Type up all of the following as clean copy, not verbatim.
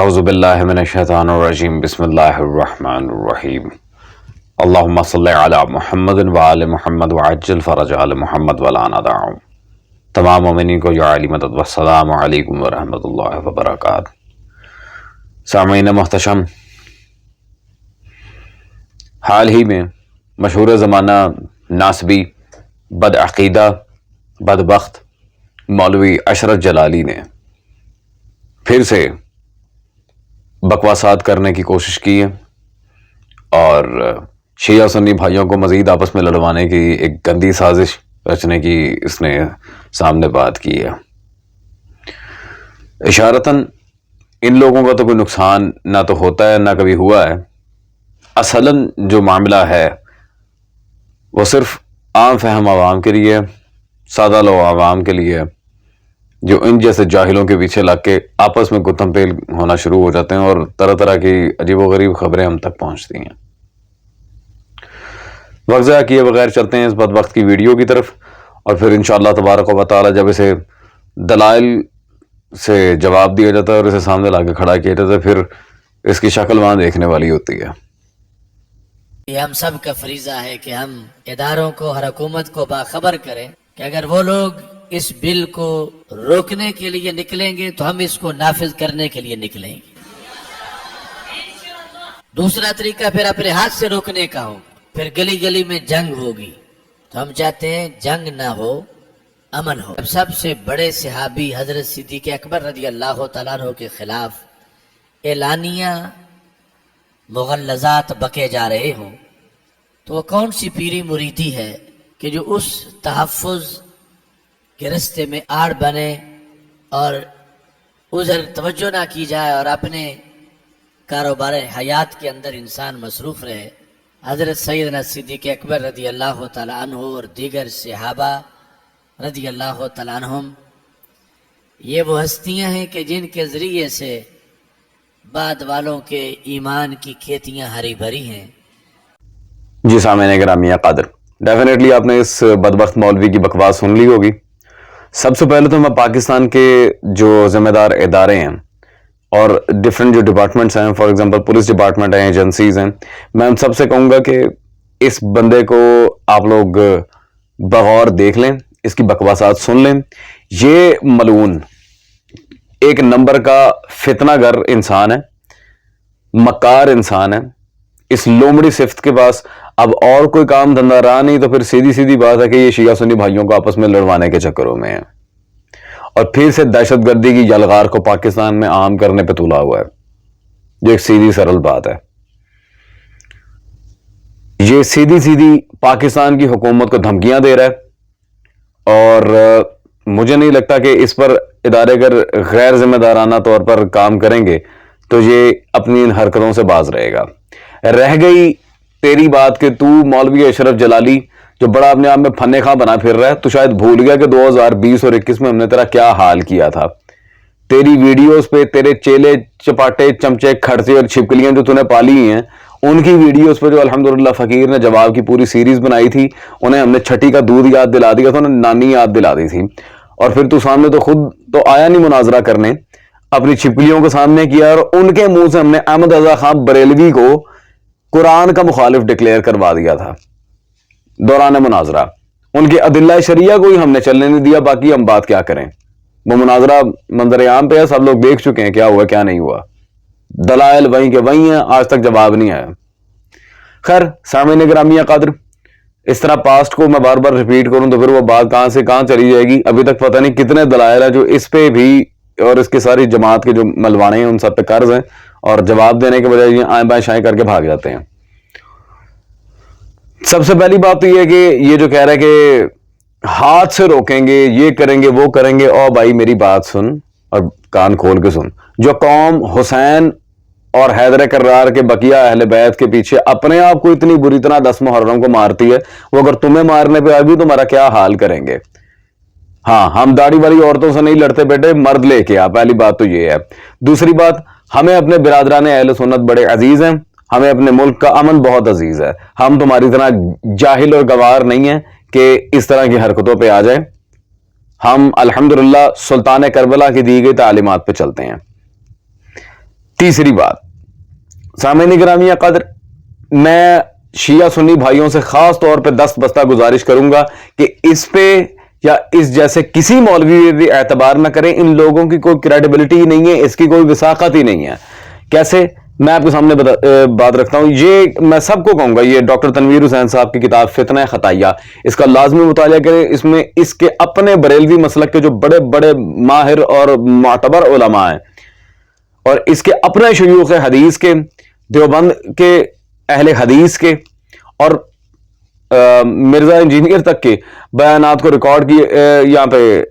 اعوذ باللہ من الشیطان الرجیم بسم اللہ الرحمن الرحیم اللہم صلی علی محمد وآل محمد وعجل فرج آل محمد ولا ندعهم تمام مومنین کو یا علی مدد والسلام علیکم ورحمۃ اللہ وبرکاتہ۔ سامعین محتشم، حال ہی میں مشہور زمانہ ناسبی بدعقیدہ بدبخت مولوی اشرف جلالی نے پھر سے بکواسات کرنے کی کوشش کی ہے اور شیعہ سنی بھائیوں کو مزید آپس میں لڑوانے کی ایک گندی سازش رچنے کی اس نے سامنے بات کی ہے۔ اشارتاً ان لوگوں کا تو کوئی نقصان نہ تو ہوتا ہے نہ کبھی ہوا ہے، اصلاً جو معاملہ ہے وہ صرف عام فہم عوام کے لیے، سادہ لو عوام کے لیے، جو ان جیسے جاہلوں کے پیچھے لگ کے آپس میں گتم پیل ہونا شروع ہو جاتے ہیں اور طرح طرح کی عجیب و غریب خبریں ہم تک پہنچتی ہیں۔ وقت ضائع کیے بغیر چلتے ہیں اس بدبخت کی ویڈیو کی طرف، اور پھر انشاءاللہ تبارک و تعالی جب اسے دلائل سے جواب دیا جاتا ہے اور اسے سامنے لا کے کھڑا کیا جاتا ہے، پھر اس کی شکل وہاں دیکھنے والی ہوتی ہے۔ یہ ہم سب کا فریضہ ہے کہ ہم اداروں کو، ہر حکومت کو باخبر کریں کہ اگر وہ لوگ اس بل کو روکنے کے لیے نکلیں گے تو ہم اس کو نافذ کرنے کے لیے نکلیں گے۔ دوسرا طریقہ پھر اپنے ہاتھ سے روکنے کا ہو، پھر گلی گلی میں جنگ ہوگی۔ تو ہم چاہتے ہیں جنگ نہ ہو، امن ہو۔ سب سے بڑے صحابی حضرت صدیق اکبر رضی اللہ تعالیٰ عنہ کے خلاف اعلانیہ مغلظات بکے جا رہے ہوں تو وہ کون سی پیری مریدی ہے کہ جو اس تحفظ کے رستے میں آڑ بنے اور ادھر توجہ نہ کی جائے اور اپنے کاروبار حیات کے اندر انسان مصروف رہے۔ حضرت سیدنا صدیق اکبر رضی اللہ تعالیٰ عنہ اور دیگر صحابہ رضی اللہ تعالیٰ عنہم یہ وہ ہستیاں ہیں کہ جن کے ذریعے سے بعد والوں کے ایمان کی کھیتیاں ہری بھری ہیں۔ جی سامعین گرامی قادر، ڈیفینیٹلی آپ نے اس بدبخت مولوی کی بکواس سن لی ہوگی۔ سب سے پہلے تو میں پاکستان کے جو ذمہ دار ادارے ہیں اور ڈفرینٹ جو ڈپارٹمنٹس ہیں، فار ایگزامپل پولیس ڈپارٹمنٹ ہیں، ایجنسیز ہیں، میں ان سب سے کہوں گا کہ اس بندے کو آپ لوگ بغور دیکھ لیں، اس کی بکواسات سن لیں۔ یہ ملعون ایک نمبر کا فتنہ گر انسان ہے، مکار انسان ہے۔ اس لومڑی صفت کے پاس اب اور کوئی کام دھندہ رہا نہیں، تو پھر سیدھی سیدھی بات ہے کہ یہ شیعہ سنی بھائیوں کو آپس میں لڑوانے کے چکروں میں ہے اور پھر سے دہشت گردی کی یلغار کو پاکستان میں عام کرنے پہ تلا ہوا ہے۔ یہ ایک سیدھی سرل بات ہے۔ یہ سیدھی سیدھی پاکستان کی حکومت کو دھمکیاں دے رہا ہے اور مجھے نہیں لگتا کہ اس پر ادارے اگر غیر ذمہ دارانہ طور پر کام کریں گے تو یہ اپنی ان حرکتوں سے باز رہے گا۔ رہ گئی تیری بات کہ تو مولوی اشرف جلالی جو بڑا اپنے آپ میں فن خواں بنا پھر رہا ہے، تو شاید بھول گیا کہ 2020 اور 21 میں ہم نے تیرا کیا حال کیا تھا۔ تیری ویڈیوز پہ تیرے چیلے چپاٹے چمچے کھڑتے اور چھپکلیاں جو تو نے پالی ہیں، ان کی ویڈیوز پہ جو الحمدللہ فقیر نے جواب کی پوری سیریز بنائی تھی، انہیں ہم نے چھٹی کا دودھ یاد دلا دیا تھا، انہیں نانی یاد دلا دی تھی، اور پھر تو سامنے تو خود تو آیا نہیں مناظرہ کرنے، اپنی چھپکلیوں کو سامنے کیا اور ان کے منہ سے ہم نے احمد رضا خان بریلوی کو قرآن کا مخالف ڈکلیئر کروا دیا تھا دوران مناظرہ۔ ان کے ادلہ شریعہ کو ہی ہم نے چلنے نہیں دیا، باقی ہم بات کیا کریں۔ وہ مناظرہ منظر عام پہ ہے، سب لوگ دیکھ چکے ہیں کیا ہوا کیا نہیں ہوا، دلائل وہیں کے وہیں ہیں، آج تک جواب نہیں آیا۔ خیر سامعین گرامی قادر، اس طرح پاسٹ کو میں بار بار ریپیٹ کروں تو پھر وہ بات کہاں سے کہاں چلی جائے گی۔ ابھی تک پتہ نہیں کتنے دلائل ہیں جو اس پہ بھی اور اس کی ساری جماعت کے جو ملوانے ہیں ان سب پہ قرض ہیں، اور جواب دینے کے بجائے یہ آئیں بائیں شائیں کر کے بھاگ جاتے ہیں۔ سب سے پہلی بات تو یہ ہے کہ یہ جو کہہ رہا ہے کہ ہاتھ سے روکیں گے، یہ کریں گے وہ کریں گے، او بھائی میری بات سن اور کان کھول کے سن۔ جو قوم حسین اور حیدر کرار کے بقیہ اہل بیت کے پیچھے اپنے آپ کو اتنی بری طرح 10 محرم کو مارتی ہے، وہ اگر تمہیں مارنے پہ آ گئی تو ہمارا کیا حال کریں گے۔ ہاں، ہم داڑھی والی عورتوں سے نہیں لڑتے بیٹے، مرد لے کے آ، پہلی بات تو یہ ہے۔ دوسری بات، ہمیں اپنے برادران اہل سنت بڑے عزیز ہیں، ہمیں اپنے ملک کا امن بہت عزیز ہے۔ ہم تمہاری طرح جاہل اور گوار نہیں ہیں کہ اس طرح کی حرکتوں پہ آ جائیں۔ ہم الحمدللہ سلطان کربلا کی دی گئی تعلیمات پہ چلتے ہیں۔ تیسری بات، سامعین گرامی قدر، میں شیعہ سنی بھائیوں سے خاص طور پہ دست بستہ گزارش کروں گا کہ اس پہ یا اس جیسے کسی مولوی پہ بھی اعتبار نہ کریں. ان لوگوں کی کوئی کریڈیبلٹی ہی نہیں ہے، اس کی کوئی وثاقت ہی نہیں ہے. کیسے؟ میں آپ کے سامنے بات رکھتا ہوں. یہ میں سب کو کہوں گا، یہ ڈاکٹر تنویر حسین صاحب کی کتاب فتنہ خطائیہ، اس کا لازمی مطالعہ کریں. اس میں اس کے اپنے بریلوی مسلک کے جو بڑے بڑے ماہر اور معتبر علماء ہیں، اور اس کے اپنے شیوخ حدیث کے، دیوبند کے اہل حدیث کے، اور مرزا انجینئر تک کے بیانات کو ریکارڈ کیے، یہاں پہ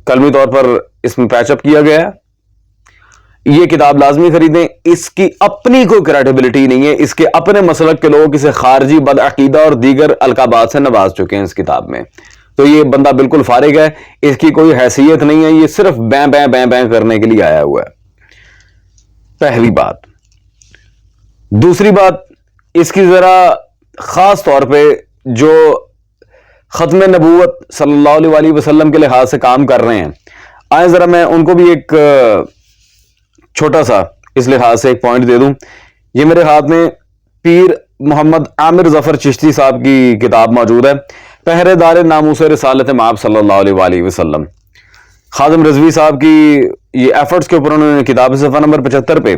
قلمی طور پر اس میں پیچ اپ کیا گیا ہے. یہ کتاب لازمی خریدیں. اس کی اپنی کوئی کریڈیبلٹی نہیں ہے. اس کے اپنے مسلک کے لوگ اسے خارجی، بدعقیدہ اور دیگر القابات سے نواز چکے ہیں اس کتاب میں. تو یہ بندہ بالکل فارغ ہے، اس کی کوئی حیثیت نہیں ہے، یہ صرف بیں بیں بیں بیں کرنے کے لیے آیا ہوا ہے. پہلی بات. دوسری بات، اس کی ذرا خاص طور پہ جو ختم نبوت صلی اللہ علیہ وسلم کے لحاظ سے کام کر رہے ہیں، آئیں ذرا میں ان کو بھی ایک چھوٹا سا اس لحاظ سے ایک پوائنٹ دے دوں. یہ میرے ہاتھ میں پیر محمد عامر ظفر چشتی صاحب کی کتاب موجود ہے، پہرے دار ناموس رسالت مآب صلی اللہ علیہ وسلم. خادم رضوی صاحب کی یہ ایفرٹس کے اوپر انہوں نے کتاب صفحہ نمبر 75 پہ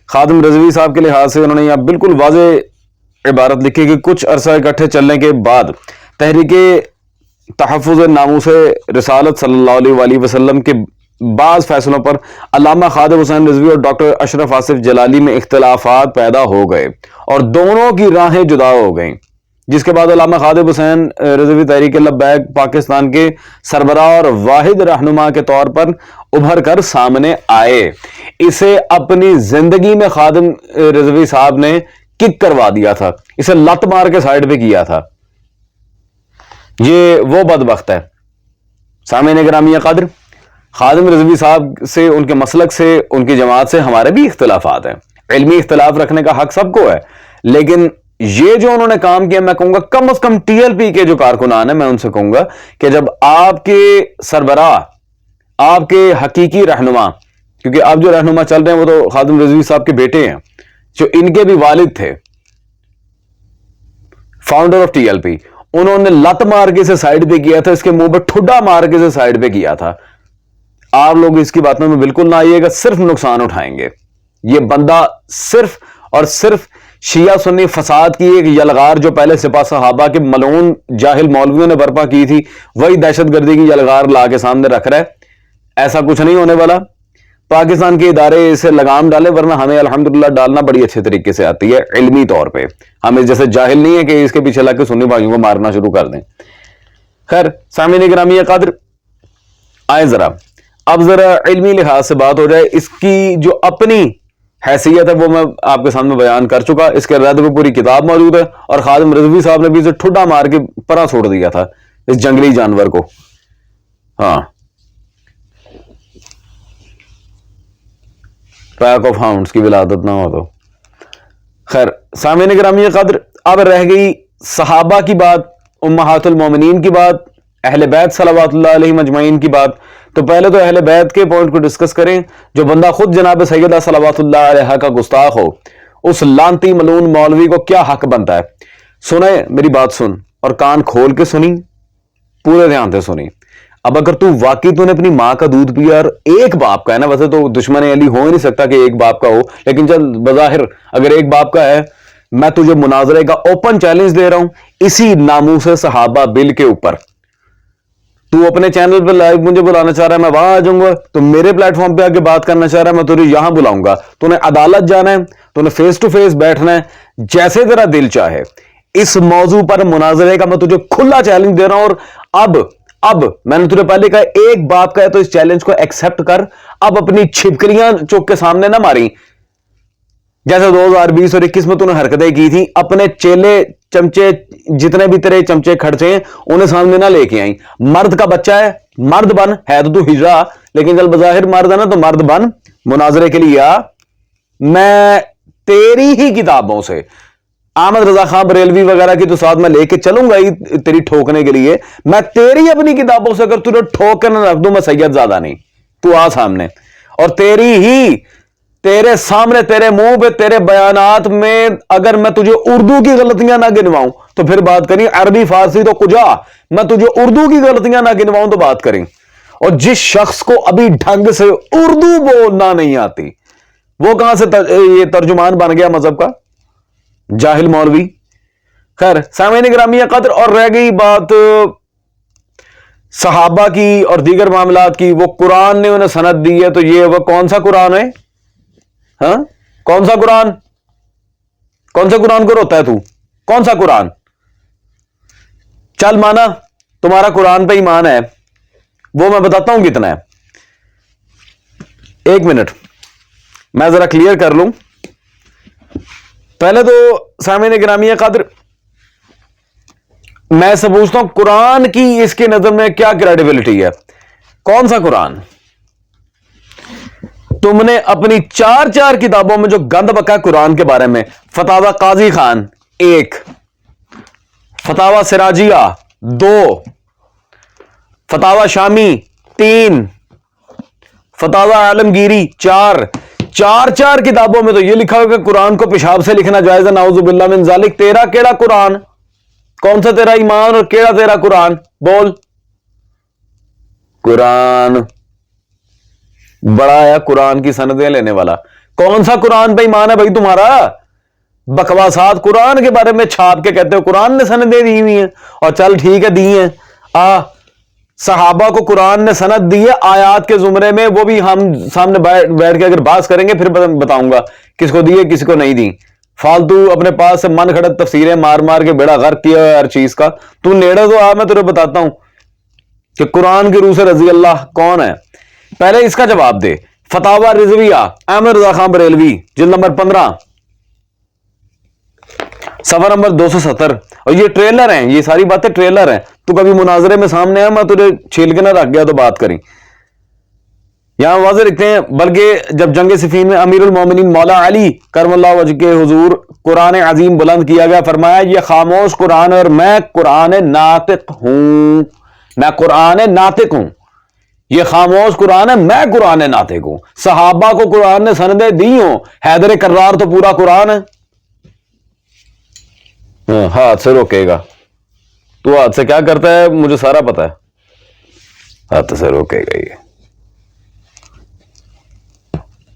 خادم رضوی صاحب کے لحاظ سے انہوں نے یہاں بالکل واضح عبارت لکھی کہ کچھ عرصہ اکٹھے چلنے کے بعد تحریک تحفظ ناموس رسالت صلی اللہ علیہ وسلم کے بعض فیصلوں پر علامہ خادم حسین رضوی اور ڈاکٹر اشرف آصف جلالی میں اختلافات پیدا ہو گئے اور دونوں کی راہیں جدا ہو گئیں، جس کے بعد علامہ خادم حسین رضوی تحریک لبیک پاکستان کے سربراہ اور واحد رہنما کے طور پر ابھر کر سامنے آئے. اسے اپنی زندگی میں خادم رضوی صاحب نے کک کروا دیا تھا، اسے لت مار کے سائیڈ پہ کیا تھا. یہ وہ بدبخت ہے. سامعین گرامی قدر، خادم رضوی صاحب سے، ان کے مسلک سے، ان کی جماعت سے ہمارے بھی اختلافات ہیں. علمی اختلاف رکھنے کا حق سب کو ہے، لیکن یہ جو انہوں نے کام کیا، میں کہوں گا کم از کم ٹی ایل پی کے جو کارکنان ہیں، میں ان سے کہوں گا کہ جب آپ کے سربراہ، آپ کے حقیقی رہنما، کیونکہ آپ جو رہنما چل رہے ہیں وہ تو خادم رضوی صاحب کے بیٹے ہیں، جو ان کے بھی والد تھے، founder of T L P, انہوں نے لت مار کے اسے سائیڈ پہ کیا تھا، اس کے منہ پہ ٹھڈا مار کے اسے سائیڈ پہ کیا تھا. آپ لوگ اس کی باتوں میں بالکل نہ آئیے گا، صرف نقصان اٹھائیں گے. یہ بندہ صرف اور صرف شیعہ سنی فساد کی ایک یلغار جو پہلے سپاہ صحابہ کے ملعون جاہل مولویوں نے برپا کی تھی، وہی دہشت گردی کی یلغار لا کے سامنے رکھ رہا ہے. ایسا کچھ نہیں ہونے والا. پاکستان کے ادارے اسے لگام ڈالے، ورنہ ہمیں الحمدللہ ڈالنا بڑی اچھے طریقے سے آتی ہے علمی طور پہ. ہم اس جیسے جاہل نہیں ہے کہ اس کے پیچھے لگ کے سنی بھائیوں کو مارنا شروع کر دیں. خیر سامعین گرامی قدر، آئیں ذرا اب ذرا علمی لحاظ سے بات ہو جائے. اس کی جو اپنی حیثیت ہے وہ میں آپ کے سامنے بیان کر چکا. اس کے رد پہ پوری کتاب موجود ہے، اور خادم رضوی صاحب نے بھی اسے ٹھڈا مار کے پرا چھوڑ دیا تھا، اس جنگلی جانور کو. ہاں، پیک آف ہاؤنڈز کی ولادت نہ ہو تو. خیر سامعین گرامی قدر، اب رہ گئی صحابہ کی بات، امہات المومنین کی بات، اہل بیت صلوات اللہ علیہ مجمعین کی بات. تو پہلے تو اہل بیت کے پوائنٹ کو ڈسکس کریں. جو بندہ خود جناب سیدہ صلوات اللہ علیہ کا گستاخ ہو، اس لانتی ملعون مولوی کو کیا حق بنتا ہے؟ سنیں میری بات، سن اور کان کھول کے سنی، پورے دھیان سے سنی. اب اگر تو واقعی تو نے اپنی ماں کا دودھ پیا اور ایک باپ کا ہے نا، ویسے تو دشمن علی ہو ہی نہیں سکتا کہ ایک باپ کا ہو، لیکن چل بظاہر اگر ایک باپ کا ہے، میں تجھے مناظرے کا اوپن چیلنج دے رہا ہوں اسی ناموس صحابہ بل کے اوپر. تو اپنے چینل پہ لائیو مجھے بلانا چاہ رہا ہے، میں وہاں آ جاؤں گا. تو میرے پلیٹ فارم پہ آ کے بات کرنا چاہ رہا ہے، میں تجھے یہاں بلاؤں گا. تو نے عدالت جانا ہے، تو نے فیس ٹو فیس بیٹھنا ہے، جیسے تیرا دل چاہے. اس موضوع پر مناظرے کا میں تجھے کھلا چیلنج دے رہا ہوں. اور اب میں نے تجھے پہلے کہا ایک باپ کا ہے تو اس چیلنج کو ایکسپٹ کر. اب اپنی چھپکلیاں چوک کے سامنے نہ ماری، جیسے 2020 اور 21 میں تو نے حرکتیں کی تھی. اپنے چیلے چمچے جتنے بھی تیرے چمچے کھڑچے ہیں انہیں سامنے نہ لے کے آئیں. مرد کا بچہ ہے، مرد بن، ہے تو ہجرا، لیکن چل بظاہر مرد ہے نا تو مرد بن، مناظرے کے لیے آ. میں تیری ہی کتابوں سے احمد رضا خان بریلوی وغیرہ کی تو ساتھ میں لے کے چلوں گا ہی تیری ٹھوکنے کے لیے. میں تیری اپنی کتابوں سے اگر تجھے ٹھوک کر نہ رکھ دوں، میں سید زیادہ نہیں. تو آ سامنے، اور تیری ہی تیرے سامنے تیرے منہ پہ تیرے بیانات میں اگر میں تجھے اردو کی غلطیاں نہ گنواؤں تو پھر بات کریں، عربی فارسی تو کجا، میں تجھے اردو کی غلطیاں نہ گنواؤں تو بات کریں۔ اور جس شخص کو ابھی ڈھنگ سے اردو بولنا نہیں آتی وہ کہاں سے یہ ترجمان بن گیا مذہب کا؟ جاہل مولوی۔ خیر سامعین گرامی قدر، اور رہ گئی بات صحابہ کی اور دیگر معاملات کی، وہ قرآن نے انہیں سند دی ہے، تو یہ وہ کون سا قرآن ہے؟ ہاں کون سا قرآن؟ کون سے قرآن کو روتا ہے تو؟ کون سا قرآن؟ چل مانا تمہارا قرآن پہ ایمان ہے، وہ میں بتاتا ہوں کتنا ہے۔ ایک منٹ میں ذرا کلیئر کر لوں۔ پہلے تو سامعین گرامی قدر میں سے پوچھتا ہوں، قرآن کی اس کی نظر میں کیا کریڈیبلٹی ہے؟ کون سا قرآن؟ تم نے اپنی چار کتابوں میں جو گند بکا قرآن کے بارے میں، فتاوی قاضی خان 1، فتاوی سراجیہ 2، فتاوی شامی 3، فتاوی عالمگیری 4 کتابوں میں تو یہ لکھا ہوا کہ قرآن کو پیشاب سے لکھنا جائز ہے، نعوذ باللہ من ذالک۔ تیرا کیڑا قرآن؟ کون سا تیرا ایمان اور کیڑا تیرا قرآن؟ بول۔ قرآن بڑا ہے، قرآن کی سندیں لینے والا۔ کون سا قرآن پہ ایمان ہے بھائی تمہارا؟ بکواسات قرآن کے بارے میں چھاپ کے کہتے ہو قرآن نے سندیں دی ہوئی ہیں، اور چل ٹھیک ہے دی ہیں، صحابہ کو قرآن نے سند دی ہے آیات کے زمرے میں، وہ بھی ہم سامنے بیٹھ کے اگر بات کریں گے پھر بتاؤں گا کس کو دی ہے کس کو نہیں دی۔ فالتو اپنے پاس سے من گھڑت تفسیریں مار مار کے بیڑا غرق کیا ہے ہر چیز کا۔ تو نیڑے تو آ، میں تجھے بتاتا ہوں کہ قرآن کی روح سے رضی اللہ کون ہے۔ پہلے اس کا جواب دے۔ فتاوی رضویہ احمد رضا خان بریلوی جلد نمبر 15 صفحہ نمبر 270، اور یہ ٹریلر ہیں، یہ ساری باتیں ٹریلر ہیں، تو کبھی مناظرے میں سامنے آیا میں تجھے چھیل کے نہ رکھ گیا تو بات کریں۔ یہاں واضح لکھتے ہیں، بلکہ جب جنگ صفین میں امیر المومنین مولا علی کرم اللہ وجہ کے حضور قرآن عظیم بلند کیا گیا، فرمایا یہ خاموش قرآن اور میں قرآن ناطق ہوں، میں قرآن ناطق ہوں، یہ خاموش قرآن ہے، میں قرآن ناطق ہوں۔ صحابہ کو قرآن نے سندیں دی ہوں، حیدر کرار تو پورا قرآن ہے۔ ہاتھ سے روکے گا تو، ہاتھ سے کیا کرتا ہے مجھے سارا پتا ہے، ہاتھ سے روکے گا یہ۔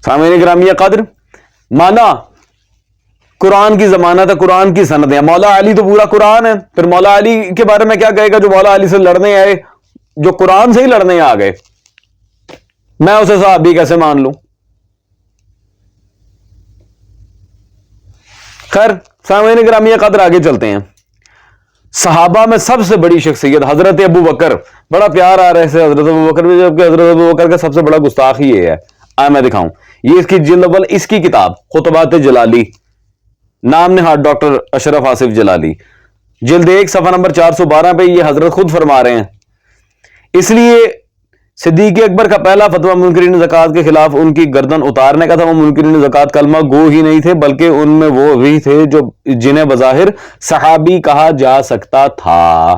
سامعین گرامی قدر، مانا قرآن کی ضمانت ہے، قرآن کی سندیں، مولا علی تو پورا قرآن ہے، پھر مولا علی کے بارے میں کیا کہے گا جو مولا علی سے لڑنے آئے، جو قرآن سے ہی لڑنے آ گئے، میں اسے صحابی کیسے مان لوں؟ خیر سامعین گرامی قدر آگے چلتے ہیں۔ صحابہ میں سب سے بڑی شخصیت حضرت ابو بکر، بڑا پیار آ رہا ہے حضرت ابو بکر میں، جبکہ حضرت ابو بکر کا سب سے بڑا گستاخ ہی یہ ہے۔ میں دکھاؤں، یہ اس کی جلد اول، اس کی کتاب خطبات جلالی، نام نہاد ڈاکٹر اشرف آصف جلالی، جلد 1 صفحہ نمبر 412 پہ یہ حضرت خود فرما رہے ہیں، اس لیے صدیق اکبر کا پہلا فتویٰ منکرین زکوٰۃ کے خلاف ان کی گردن اتارنے کا تھا۔ وہ منکرین زکوٰۃ کلمہ گو ہی نہیں تھے، بلکہ ان میں وہ بھی تھے جو جنہیں بظاہر صحابی کہا جا سکتا تھا۔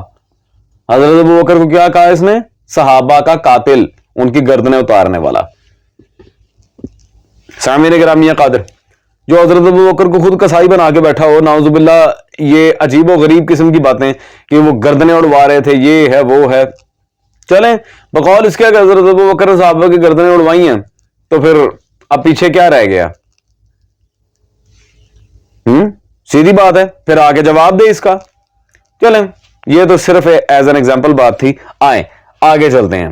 حضرت ابو بکر کو کیا کہا اس نے؟ صحابہ کا قاتل، ان کی گردنیں اتارنے والا۔ سامعین گرامی قادر، جو حضرت ابو بکر کو خود کسائی بنا کے بیٹھا ہو، نعوذ باللہ، یہ عجیب و غریب قسم کی باتیں کہ وہ گردنیں اڑوا رہے تھے، یہ ہے وہ ہے، چلیں بقول اس کے اگر حضرت ابو بکر صحابہ کی گردنیں اڑوائی ہیں تو پھر اب پیچھے کیا رہ گیا؟ سیدھی بات ہے، پھر آگے جواب دے اس کا۔ چلیں یہ تو صرف ایز این ایگزامپل بات تھی، آئیں آگے چلتے ہیں۔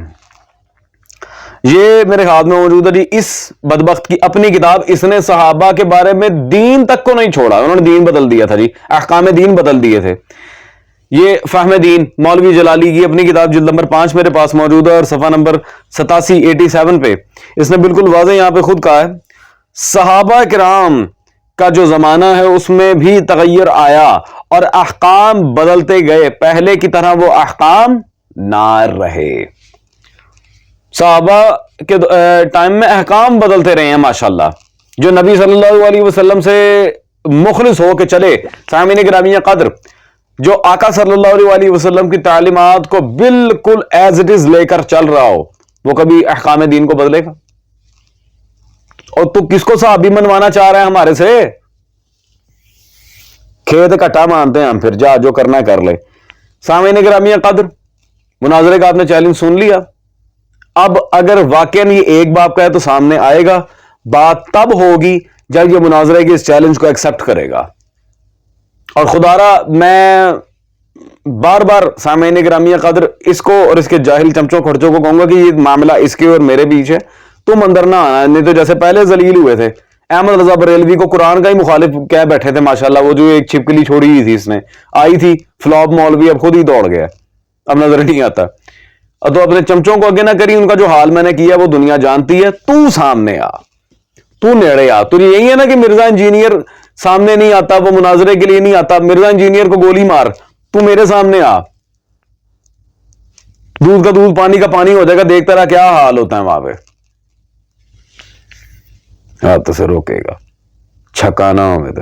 یہ میرے ہاتھ میں موجود ہے جی، اس بدبخت کی اپنی کتاب، اس نے صحابہ کے بارے میں دین تک کو نہیں چھوڑا، انہوں نے دین بدل دیا تھا جی، احکام دین بدل دیے تھے۔ یہ فہم دین مولوی جلالی کی اپنی کتاب جلد نمبر 5 میرے پاس موجود ہے، اور صفحہ نمبر 87 پہ اس نے بالکل واضح یہاں پہ خود کہا ہے، صحابہ کرام کا جو زمانہ ہے اس میں بھی تغیر آیا اور احکام بدلتے گئے، پہلے کی طرح وہ احکام نہ رہے۔ صحابہ کے ٹائم میں احکام بدلتے رہے ہیں ماشاءاللہ، جو نبی صلی اللہ علیہ وسلم سے مخلص ہو کے چلے، سامعین گرامی قدر، جو آقا صلی اللہ علیہ وسلم کی تعلیمات کو بالکل ایز اٹ از لے کر چل رہا ہو، وہ کبھی احکام دین کو بدلے گا؟ اور تو کس کو صحابی منوانا چاہ رہے ہیں ہمارے سے؟ کھیت کٹا مانتے ہیں ہم، پھر جا جو کرنا ہے کر لے۔ سامعین گرامی قدر، مناظرے کا آپ نے چیلنج سن لیا۔ اب اگر واقعی یہ ایک باپ کا ہے تو سامنے آئے گا، بات تب ہوگی جب یہ مناظرے کے اس چیلنج کو ایکسپٹ کرے گا۔ اور خدارا میں بار بار سامعین گرامی قدر اس کو اور اس کے جاہل چمچوں کھرچوں کو کہوں گا کہ یہ معاملہ اس کے اور میرے بیچ ہے، تم اندر نہ آنا، نہیں تو جیسے پہلے ذلیل ہوئے تھے۔ احمد رضا بریلوی کو قرآن کا ہی مخالف کہہ بیٹھے تھے، ماشاءاللہ، وہ جو ایک چھپکلی چھوڑی ہوئی تھی اس نے، آئی تھی فلوپ مولوی، اب خود ہی دوڑ گیا، اب نظر نہیں آتا۔ تو اپنے چمچوں کو آگے نہ کری، ان کا جو حال میں نے کیا وہ دنیا جانتی ہے۔ تو سامنے آ، تو نیڑے آ۔ تجھے یہی ہے نا کہ مرزا انجینئر سامنے نہیں آتا، وہ مناظرے کے لیے نہیں آتا، مرزا انجینئر کو گولی مار، تو میرے سامنے آ، دودھ کا دودھ پانی کا پانی ہو جائے گا، دیکھتا رہا کیا حال ہوتا ہے وہاں پہ۔ آپ تو سے روکے گا چھکانا ہو میں تو